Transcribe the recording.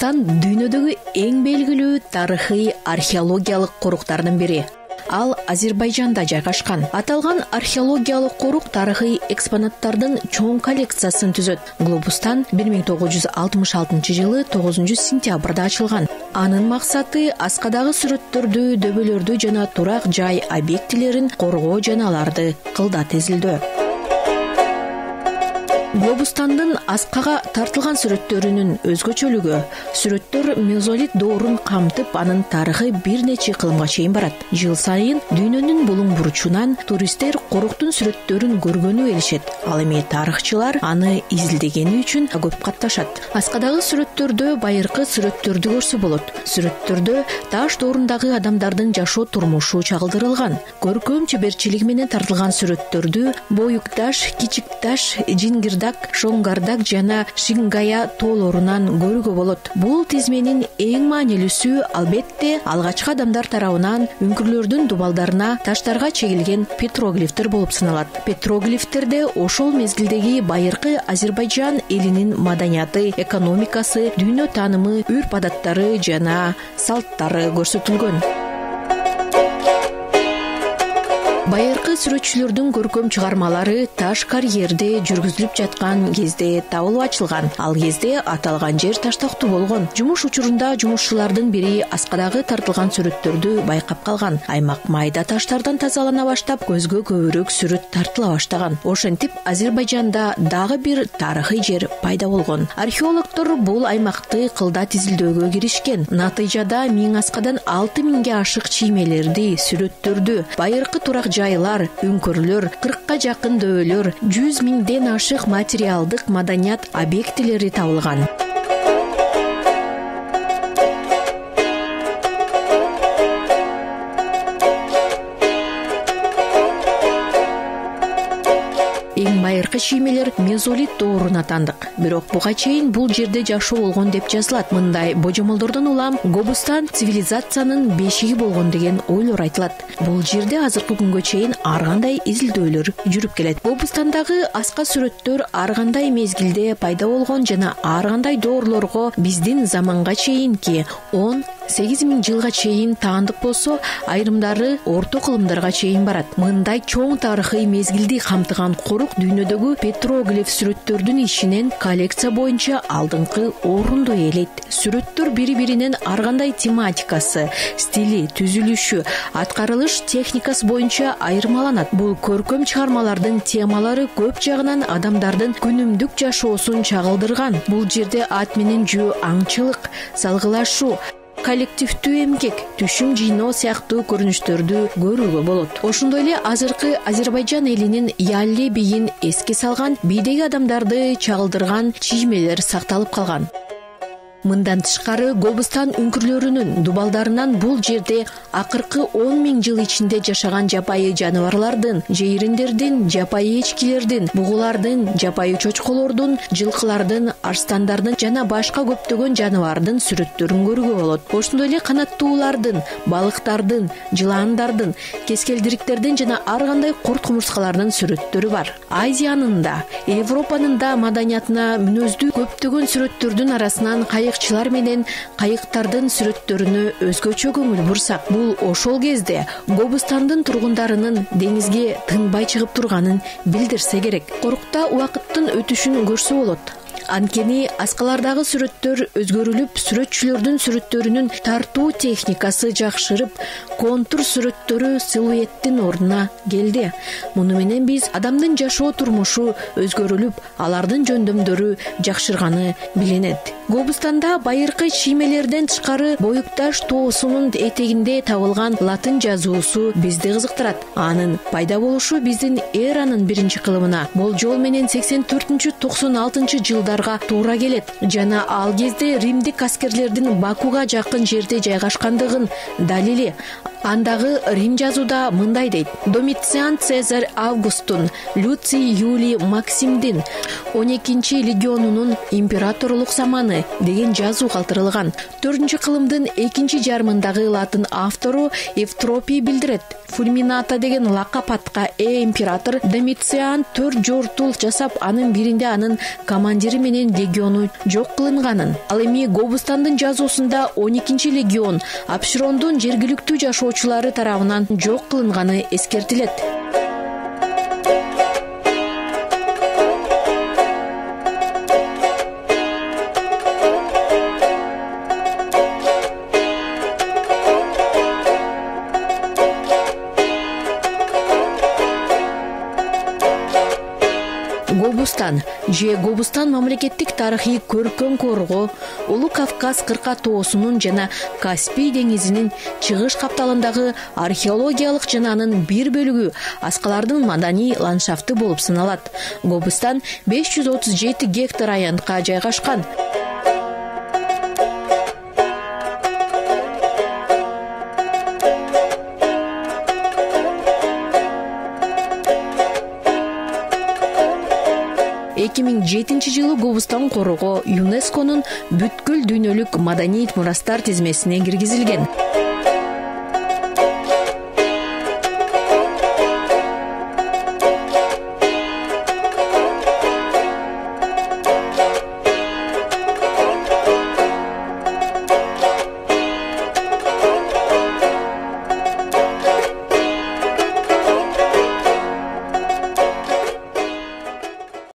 Гобустан дүйнөдөгү эң белгилүү тарыхый археологиялык коруктардын бири. Ал Азербайжанда жайгашкан. Аталган археологиялык корук тарыхый экспонаттардын чоң коллекциясын түзөт. Глобустан 1966 жылы 9 сентябрда ачылган. Анын максаты аскадагы сүрөттөрдү, дөбөлөрдү жана турак жай объектилерин коргоо жана аларды кылдат изилдөө. Глобустандын аскага тартылган сүрөттөрүнүн өзгөчөлүгү сүрөттөр мезолит доорун камтып, анын тарыхы бир нече кылымга чейин барат. Жыл сайын дүйнөнүн булуң бурчунан туристтер коруктун сүрөттөрүн көргөнү келишет. Ал эми тарыхчылар аны изилдегени үчүн көп катташат. Аскадагы сүрөттөрдө байыркы сүрөттөрдү көрсө болот. Сүрөттөрдө таш доорундагы адамдардын жашоо турмушу чагылдырылган. Көркөм чеберчилиги менен тартылган сүрөттөрдү Боюк таш, Кичик таш, Жингирдак, Шоңгардак жана Шингая тоолорунан көрүүгө болот. Бул тизменин эң маанилүүсү албетте алгачкы адамдар тарабынан үңкүрлөрдүн дубалдарына, таштарга чегилген петроглифтер болуп саналат. Петроглифтерде ошол мезгилдеги байыркы Азербайжан элинин маданияты, экономикасы, дүйнө таанымы, үрп-адаттары жана салттары көрсөтүлгөн. Байыркы сүрөтчүлөрдүн көркөм чыгармалары таш карьерде жүргүзүлүп жаткан кезде табылып ачылган. Ал кезде аталган жер таштактуу болгон. Жумуш учурунда жумушчулардын бири аскадагы тартылган сүрөттөрдү байкап калган. Аймак майда таштардан тазалана баштап, көзгө көбүрөөк сүрөт тартыла баштаган. Ошентип Азербайжанда дагы бир тарыхый жер пайда болгон. Археологдор бул аймакты кылдат изилдөөгө киришкен. Натыйжада 1000 аскадан 6000ге ашык чиймелерди, сүрөттөрдү, байыркы турак жайлар, үңкүрлөр, 40ка жакын дөбөлөр, 100 000ден ашык материалдык маданият объектилери табылган. Эң байыркы чиймелер мезолит дооруна атандык. Бирок буга чейин бул жерде жашоо болгон деп жазылат. Мындай божомолдордон улам Гобустан цивилизациянын бешиги болгон деген ойлор айтылат. Бул жерде азыркы күнгө чейин ар кандай изилдөөлөр жүрүп келет. Гобустандагы аска сүрөттөр ар кандай мезгилде пайда болгон жана ар кандай доорлорго биздин заманга чейинки 18 000 жылга чейин таандык болсо, айрымдары орто кылымдарга чейин барат. Мындай чоң тарыхый мезгилди камтыган корук дүйнөдөгү петроглиф сүрөттөрдүн ишинен коллекция боюнча алдыңкы орунду ээлейт. Сүрөттөр бири-биринен ар кандай тематикасы, стили, түзүлүшү, аткарылыш техникасы боюнча айырмаланат. Бул көркөм чыгармалардын темалары көп жагынан адамдардын күнүмдүк жашоосун чагылдырган. Бул жерде ат менен жөө, аңчылык, салгылашуу, коллективдүү эмгек, түшүм жыйноо сыяктуу көрүнүштөрдү көрүүгө болот. Ошондой эле азыркы Азербайжан элинин Ялли бийин эске салган, бийдеги адамдарды чагылдырган чиймелер сакталып калган. Мындан тышкары Гобустан үңкүрлөрүнүн дубалдарынан бул жерде акыркы 10 000 жыл ичинде жашаган жапайы жаныбарлардын, жейриндердин, жапайы эчкилердин, бугулардын, жапайы чочколордун, жылкылардын, арстандардын жана башка көптөгөн жаныбардын сүрөттөрүн көрүүгө болот. Ошондой эле канаттуулардын, балыктардын, жыландардын, кескелдириктердин жана ар кандай курт-кумурскалардын сүрөттөрү бар. Азиянын да, Европанын да маданиятына мүнөздүү көптөгөн сүрөттөрдүн арасынан кайыкчылар менен кайыктардын сүрөттөрүнө өзгөчө көңүл бурсак, бул ошол кезде Гобустандын тургундарынын деңизге тынбай чыгып турганын билдирсе керек. Корукта убакыттын өтүшүн көрсө болот. Анткени аскалардагы сүрөттөр өзгөрүлүп, сүрөтчүлөрдүн сүрөттөрүнүн тартуу техникасы жакшырып, контур сүрөттөрү силуэттин ордуна келди. Муну менен биз адамдын жашоо турмушу өзгөрүлүп, алардын жөндөмдөрү жакшырганы билинет. Гобустанда байыркы чиймелерден тышкары Боюк таш тоосунун этегинде табылган латын жазуусу бизди кызыктырат. Анын пайда болушу биздин эранын 1-кылымына болжол менен 84-96 жылдарга туура келет жана ал кезде римдик аскерлердин Бакуга жакын жерде жайгашкандыгын далили. Андагы Рим жазууда мындай дейт: Домициан Цезарь Августун Люций Юлий Максимдин 12-легионунун императорлук заманы деген жазуу калтырылган. 4-кылымдын 2-жарымындагы латын автору Евтропий билдирет. Фульмината деген лакап атка император Домициан 4 жортул жасап, анын биринде анын командири менен легиону жок кылынганын. Ал эми Гобустандын жазуусунда 12-легион Апшерондун жергиликтүү жашоочулары тарабынан жок кылынганы эскертилет. Гобустан же Гобустан мамлекеттик тарыхый көркөм корго Улуу Кавказ кырка тоосунун жана Каспий деңизинин чыгыш капталындагы археологиялык жынаанын бир бөлүгү аскалардын маданий ландшафты болуп саналат. Гобустан 537 гектар аянтка жайгашкан. Жылы Гобустан корого ЮНЕСКОнун бүткүл дүйнөлүк маданий мурастар тизмесине киргизилген.